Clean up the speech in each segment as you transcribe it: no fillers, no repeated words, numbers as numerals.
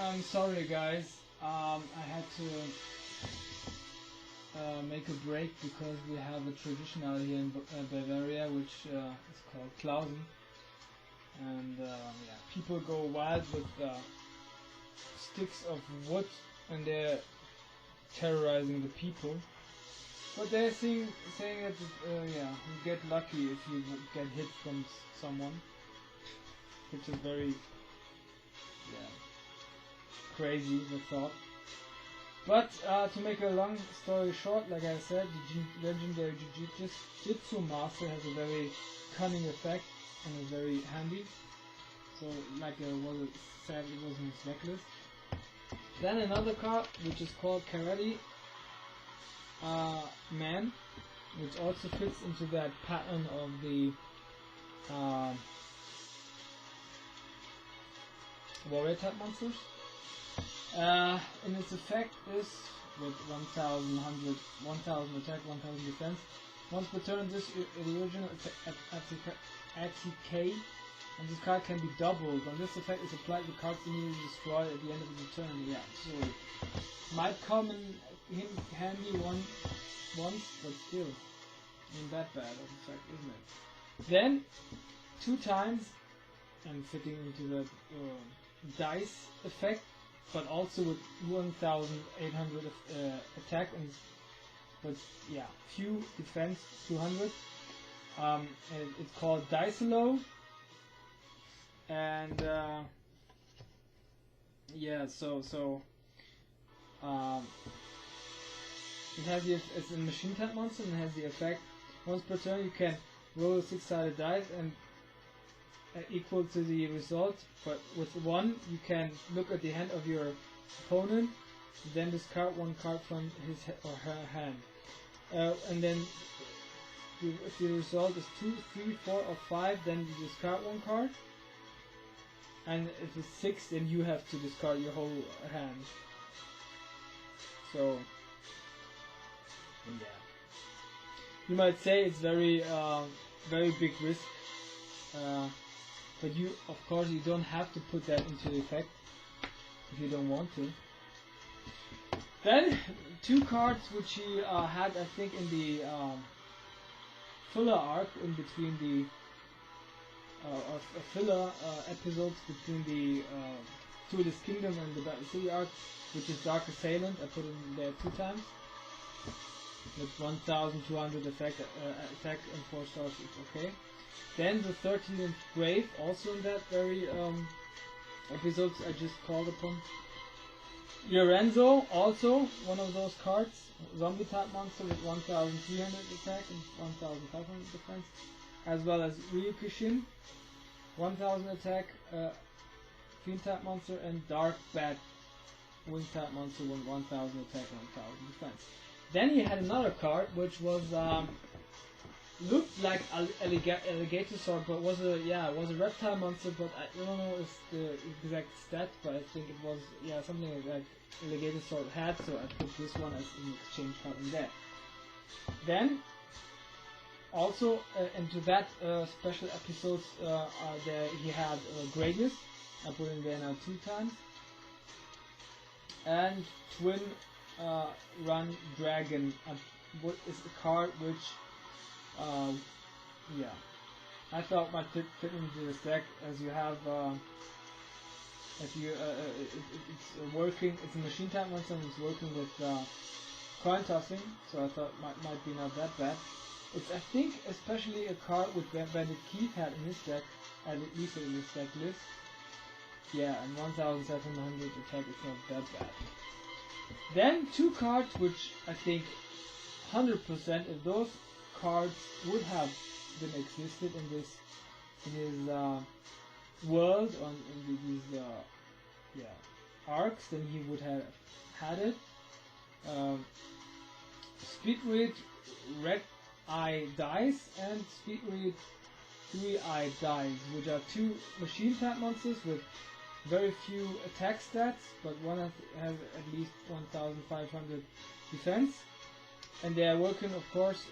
I'm sorry guys, I had to make a break because we have a traditional here in Bavaria which is called Klausen, and yeah, people go wild with sticks of wood and they're terrorizing the people. But they're saying that yeah, you get lucky if you get hit from someone, which is very crazy, the thought. But to make a long story short, like I said, the legendary Jiu-Jitsu master has a very cunning effect and is very handy. So, like was said, it was in his necklace. Then another card, which is called Karate Man, which also fits into that pattern of the warrior type monsters. And its effect is with 1000 attack, 1000 defense. Once per turn, the original ATK, and this card can be doubled. When this effect is applied, the card is immediately destroyed at the end of the turn. Yeah, so it might come in handy once, but still, ain't that bad of effect, isn't it? Then, 2 times, and fitting into the dice effect, but also with 1800 attack and but yeah, few defense 200. And it's called Dicelo, and yeah, so it has it's a machine type monster and it has the effect once per turn you can roll a 6-sided dice and equal to the result, but with 1 you can look at the hand of your opponent, then discard 1 card from his or her hand, and then if the result is 2, 3, 4 or 5, then you discard 1 card, and if it's 6, then you have to discard your whole hand. So yeah, you might say it's very big risk. But you, of course, you don't have to put that into effect if you don't want to. Then 2 cards which he had, I think, in the filler arc in between the filler episodes between the Tourist Kingdom and the Battle City arc, which is Dark Assailant. I put it in there 2 times with 1200 attack and 4 stars. It's okay. Then the 13th Grave, also in that very episodes I just called upon. Lorenzo, also one of those cards, zombie type monster with 1300 attack and 1500 defense, as well as Ryukushin, 1000 attack, fiend type monster, and Dark Bat, wing type monster with 1000 attack and 1000 defense. Then he had another card which was looked like alligator sword, but was a reptile monster, but I don't know if the exact stat, but I think it was something like alligator sword had, so I put this one as an exchange card in there. Then also into that special episodes there he had Gradius. I put in there now 2 times, and Twin Run Dragon, what is a card which I thought might fit into this deck, as you have if you it's working, it's a machine type monster and it's working with coin tossing, so I thought might be not that bad. It's, I think, especially a card with Bandit Keith had in his deck, at least in his deck list. Yeah, and 1700 attack is not that bad. Then 2 cards which I think 100% if those cards would have been existed in his world in these arcs, then he would have had it. Speed Read Red Eye Dice and Speed Read 3 Eye Dice, which are 2 machine type monsters with very few attack stats, but one has at least 1500 defense, and they are working, of course,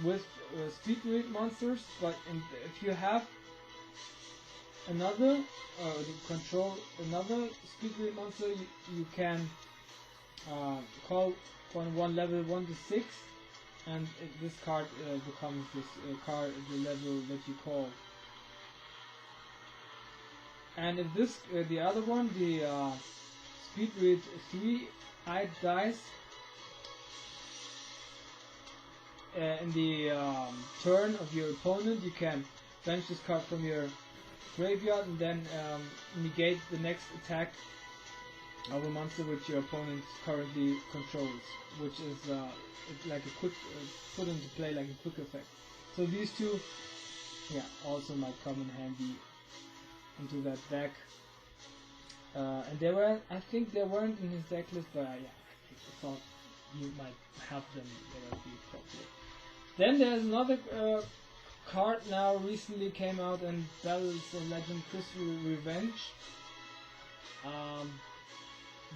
with speed read monsters. But if you have another to control another speed grid monster, you can call on one level 1 to 6, and this card becomes this card the level that you call. And if this the other one, the speed grid 3 eyed dice, in the turn of your opponent, you can bench this card from your graveyard and then negate the next attack of a monster which your opponent currently controls, which is it's like a quick put into play like a quick effect. So these two, yeah, also might come in handy into that deck. And they were, I think they weren't in his deck list, but yeah, I thought you might have them. They would be appropriate. Then there's another card now recently came out, and Battles of Legend Crystal Revenge.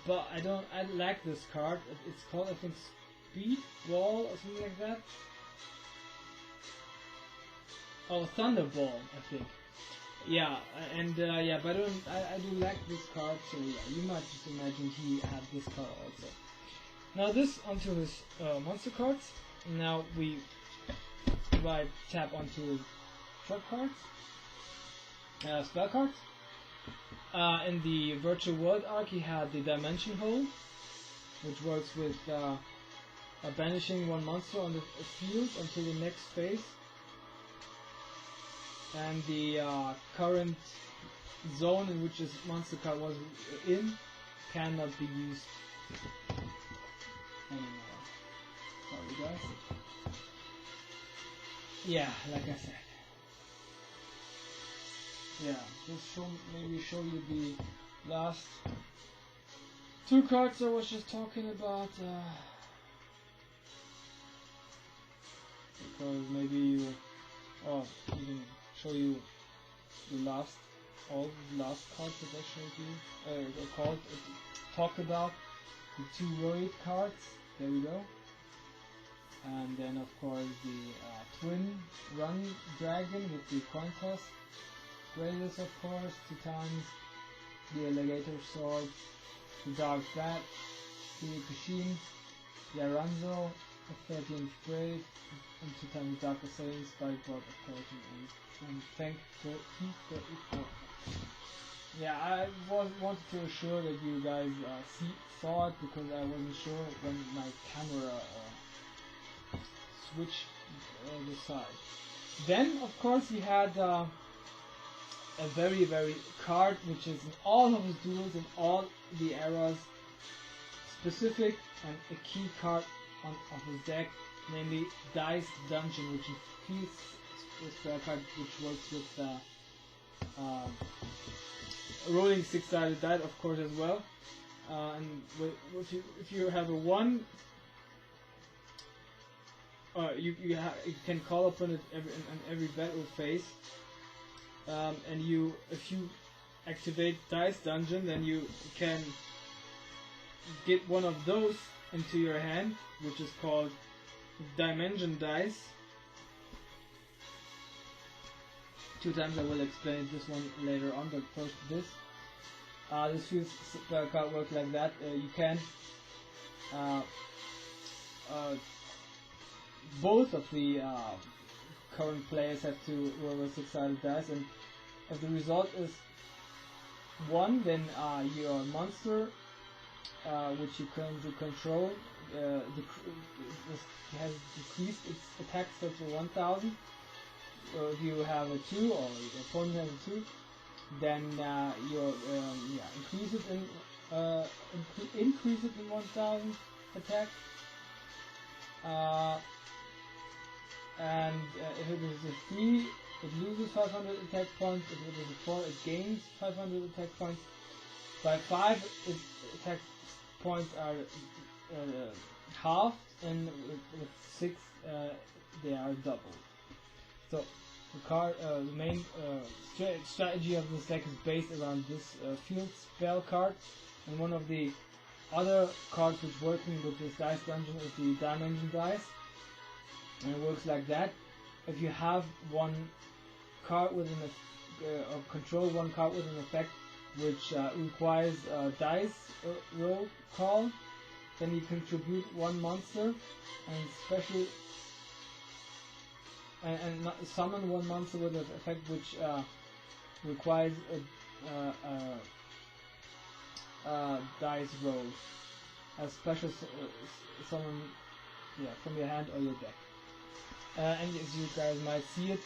But I like this card. It's called, I think, Speed Wall or something like that. Oh, Thunderball, I think. Yeah, and yeah, but I do like this card, so yeah, you might just imagine he had this card also. Now this onto his monster cards. Now we tap onto his trap cards, spell cards. In the Virtual World arc, he had the Dimension Hole, which works with banishing one monster on the field until the next phase. And the current zone in which this monster card was in cannot be used anymore. Sorry guys. Yeah, like I said. Yeah, just maybe show you the last two cards I was just talking about. Because maybe you, even show you the last, all the last cards that I showed you, talk about the two Roid cards. There we go. And then of course the twin run dragon with the coin toss. Grayless, of course, 2 times, the alligator sword, the dark bat, the Kushin, the Aranzo, the 13th grave, and 2 times the dark assailing, spike board, of course, and thank T34. Yeah, I wanted to assure that you guys saw it, because I wasn't sure when my camera switched the side. Then, of course, he had a very, very card which is in all of his duels in all the eras, specific and a key card of his deck, namely Dice Dungeon, which is a spell card which works with rolling 6-sided die, of course, as well. And if you have a 1, you can call upon it in every battle phase. And if you activate Dice Dungeon, then you can get one of those into your hand, which is called Dimension Dice. 2 times I will explain this one later on, but first this. This feels spell card works like that. You can both of the current players have to roll a 6-sided dice, and if the result is 1, then your monster, which you currently control, has decreased its attack stats to 1000. So if you have a 2, or your opponent has a 2, then you increase it in 1000 attack. And if it is a 3, it loses 500 attack points. If it is a 4, it gains 500 attack points. By 5, its attack points are halved, and with 6, they are doubled. So the main strategy of this deck is based around this field spell card, and one of the other cards which working with this Dice Dungeon is the Dimension Dice. And it works like that. If you have one card within a control one card with an effect which requires dice roll call, then you contribute one monster and special and not summon one monster with an effect which requires a dice roll as special summon, from your hand or your deck. And as you guys might see it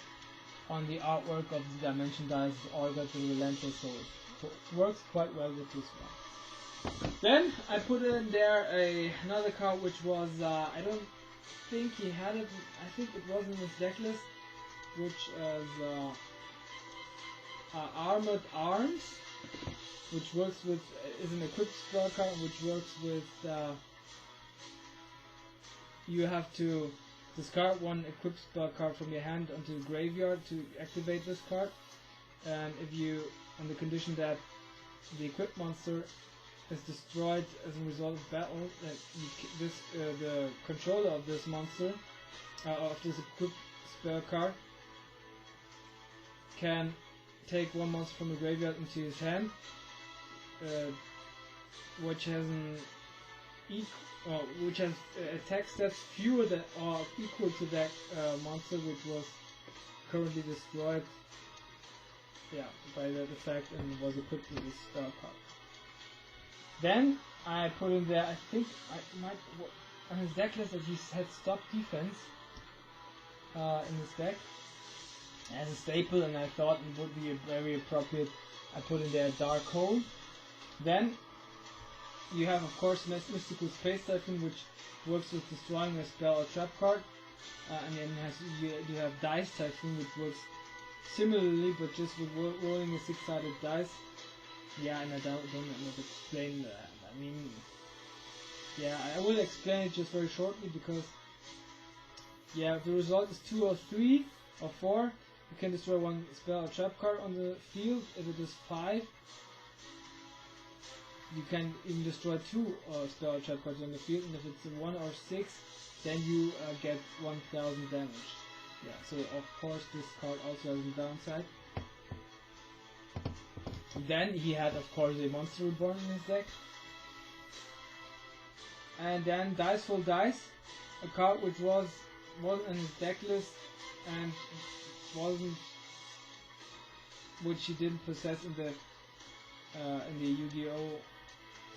on the artwork of the dimension dice, all got the relentless, so it works quite well with this one. Then I put in there another card which was I don't think he had it. I think it was in his deck list, which is Armored Arms, which works with is an equipped spell card, which works with you have to discard one equipped spell card from your hand onto the graveyard to activate this card, and if you on the condition that the equipped monster is destroyed as a result of battle, that the controller of this monster of this equipped spell card can take one monster from the graveyard into his hand, which has which has attack stats fewer than or equal to that monster which was currently destroyed. By the effect and was equipped with this spell card. Then I put in there, I think I might on his deck list that he had Stop Defense in his deck as a staple, and I thought it would be very appropriate. I put in there Dark Hole. Then you have of course Mystical Space Typhoon, which works with destroying a spell or trap card, and then you have Dice Typhoon, which works similarly but just with rolling a 6-sided dice. And I don't know to explain that. I mean, I will explain it just very shortly because if the result is 2 or 3 or 4, you can destroy one spell or trap card on the field. If it is 5, you can even destroy 2 spell or trap cards on the field, and if it's 1 or 6, then you get 1000 damage. So of course this card also has a downside. Then he had of course a Monster Reborn in his deck. And then Diceful Dice, a card which wasn't in his deck list and which he didn't possess in the Yu-Gi-Oh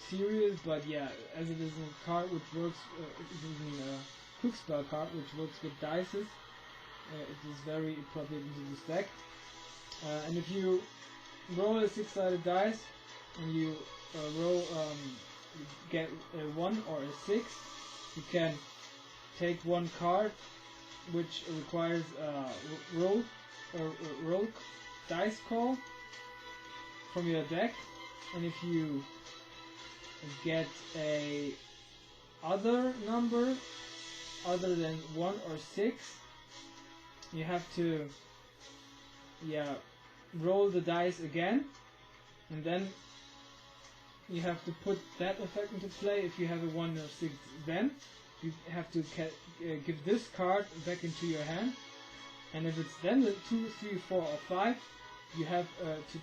series, but as it is a card which works, it is a quick spell card which works with dices. It is very appropriate into this deck. And if you roll a 6-sided dice and you get a 1 or a 6, you can take one card which requires roll dice call from your deck, and if you get a other number other than 1 or 6, you have to roll the dice again, and then you have to put that effect into play. If you have a 1 or 6, then you have to give this card back into your hand, and if it's then 2, 3, 4 or 5, you have to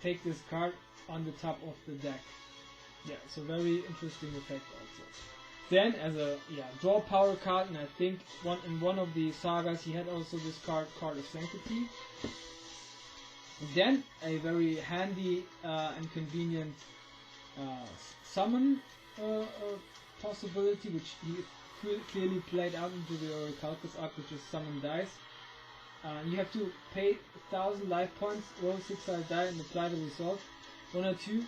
take this card on the top of the deck. So very interesting effect also. Then as a draw power card, and I think in one of the sagas he had also this card of Sanctity. Then a very handy and convenient summon possibility, which he clearly played out into the orichalcos arc, which is Summon Dice. You have to pay 1000 life points, roll 6-sided die, and apply the result. 1 or 2,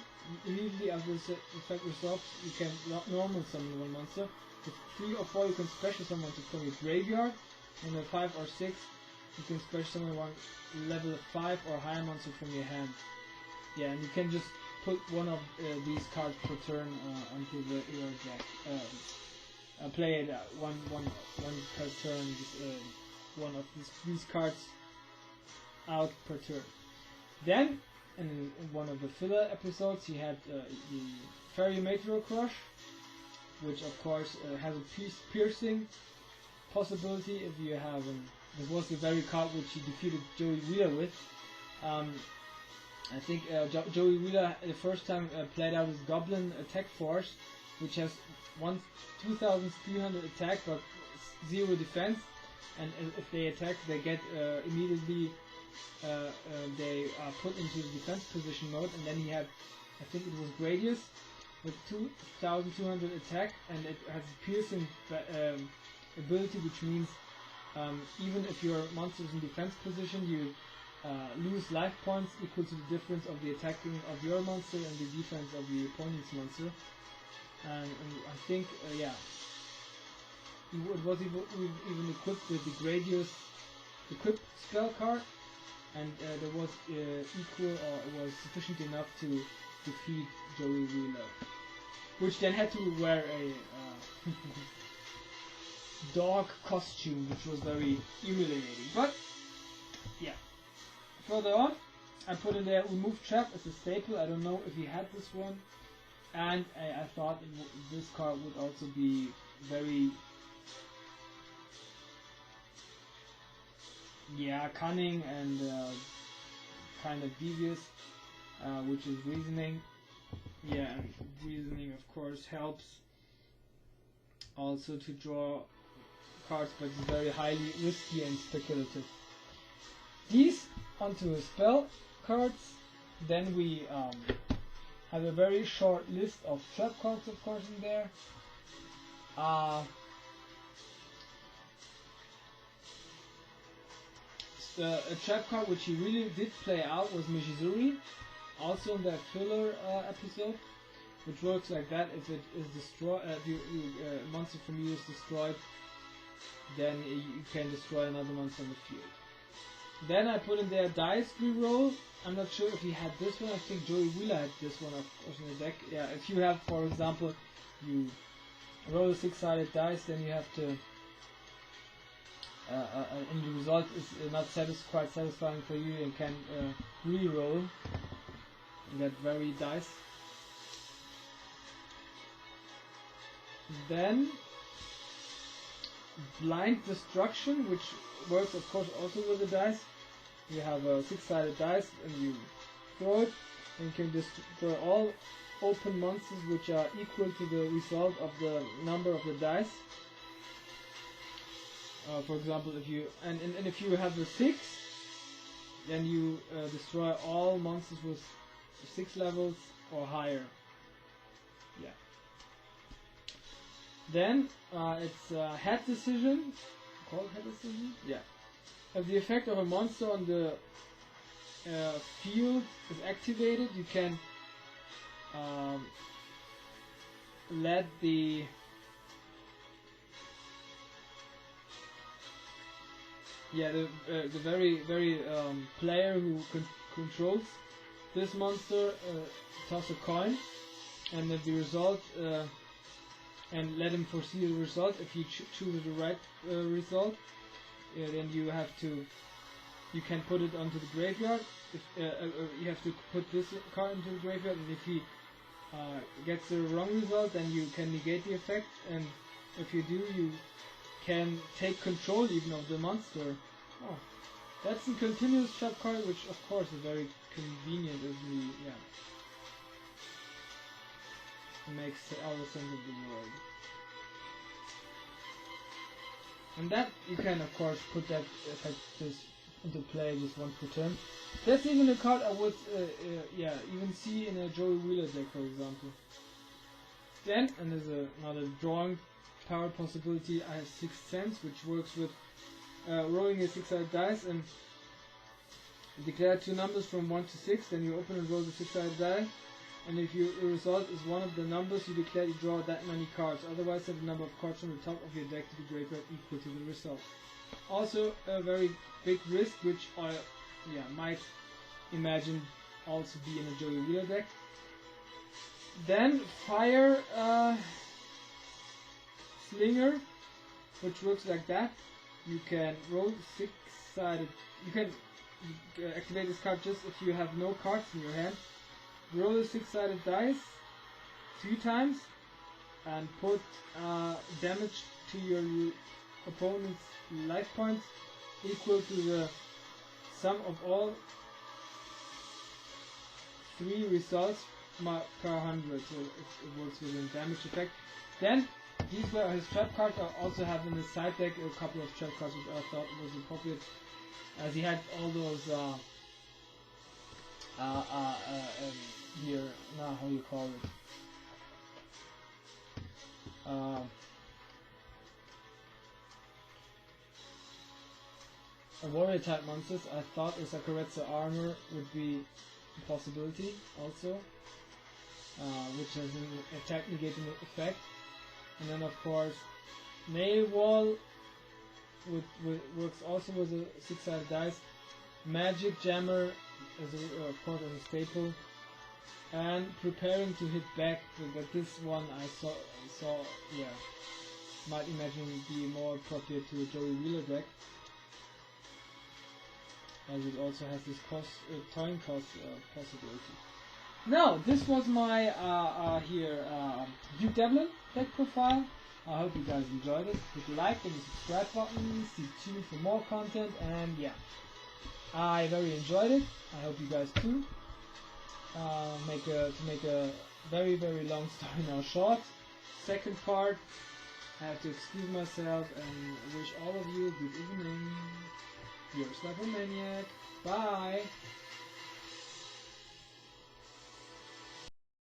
immediately after the effect resolves, you can normal summon one monster. With 3 or 4, you can special summon monster from your graveyard. And with 5 or 6, you can special summon one level 5 or higher monster from your hand. And you can just put one of these cards per turn onto your deck. Play it one per turn. One of these cards out per turn. Then, in one of the filler episodes, he had the Fairy Meteor Crush, which of course has a piercing possibility if you have this was the very card which he defeated Joey Wheeler with. I think Joey Wheeler the first time played out his Goblin attack force, which has 2,300 attack but 0 defense, and if they attack, they get immediately they are put into the defense position mode. And then he had, I think it was Gradius with 2,200 attack, and it has piercing ability, which means even if your monster is in defense position, you lose life points equal to the difference of the attacking of your monster and the defense of the opponent's monster. And I think, it was even equipped with the Gradius equipped spell card, and there was equal, or it was sufficient enough to defeat Joey Wheeler, which then had to wear a dog costume, which was very humiliating. But yeah. Further on, I put in there remove trap as a staple. I don't know if he had this one, and I thought this card would also be very cunning and kind of devious, which is reasoning. And reasoning of course helps also to draw cards, but it's very highly risky and speculative. These onto a spell cards. Then we have a very short list of trap cards, of course, in there. A trap card which he really did play out was Mishizuri, also in that filler episode, which works like that. If it is destroyed, a monster from you is destroyed, then you can destroy another monster on the field. Then I put in there dice reroll. I'm not sure if he had this one. I think Joey Wheeler had this one, of course, in the deck. Yeah, if you have, for example, you roll a 6-sided dice, then you have to, and the result is not quite satisfying for you, and can reroll. You get very dice. Then blind destruction, which works of course also with the dice. You have a 6-sided dice and you throw it, and you can destroy all open monsters which are equal to the result of the number of the dice. For example, if you if you have the 6, then you destroy all monsters with 6 levels or higher. Yeah. Then it's head decision. Called head decision? Yeah. If the effect of a monster on the field is activated, you can let the very player who controls this monster toss a coin, and if the result and let him foresee the result. If you choose the right result, then you can put it onto the graveyard. If you have to put this card into the graveyard, and if he gets the wrong result, then you can negate the effect, and if you do, you can take control even of the monster. Oh, that's a continuous trap card, which of course is very convenient, isn't it? Yeah. It makes all the sense of the world. And that you can of course put that effect into play just once per turn. That's even a card I would even see in a Joey Wheeler deck, for example. Then, and there's another drawing power possibility, I have Sixth Sense, which works with rolling a 6-sided dice and declare 2 numbers from 1 to 6, then you open and roll the 6-sided die, and if your result is one of the numbers you declare, you draw that many cards. Otherwise, set the number of cards from the top of your deck to the graveyard equal to the result. Also a very big risk, which I might imagine also be in a Joey Wheeler deck. Then Fire Slinger, which works like that. You can roll 6-sided. You can activate this card just if you have no cards in your hand. Roll a 6-sided dice 3 times and put damage to your opponent's life points equal to the sum of all 3 results per 100, so it works with a damage effect. Then these were his trap cards. I also have in his side deck a couple of trap cards which I thought was appropriate, as he had all those here, now how you call it, warrior type monsters. I thought a Sakuretsu armor would be a possibility also, which has an attack negating effect. And then of course nail wall works also with a 6-sided dice. Magic jammer is of course as a staple, and preparing to hit back. But this one I saw yeah, might imagine be more appropriate to a Joey Wheeler deck, as it also has this time cost possibility. Now, this was my Duke Devlin deck profile. I hope you guys enjoyed it. Hit the like and the subscribe button. Stay tuned for more content, and yeah, I very enjoyed it. I hope you guys too. To make a very long story now short, second part, I have to excuse myself and wish all of you a good evening. Your Sniper Maniac. Bye.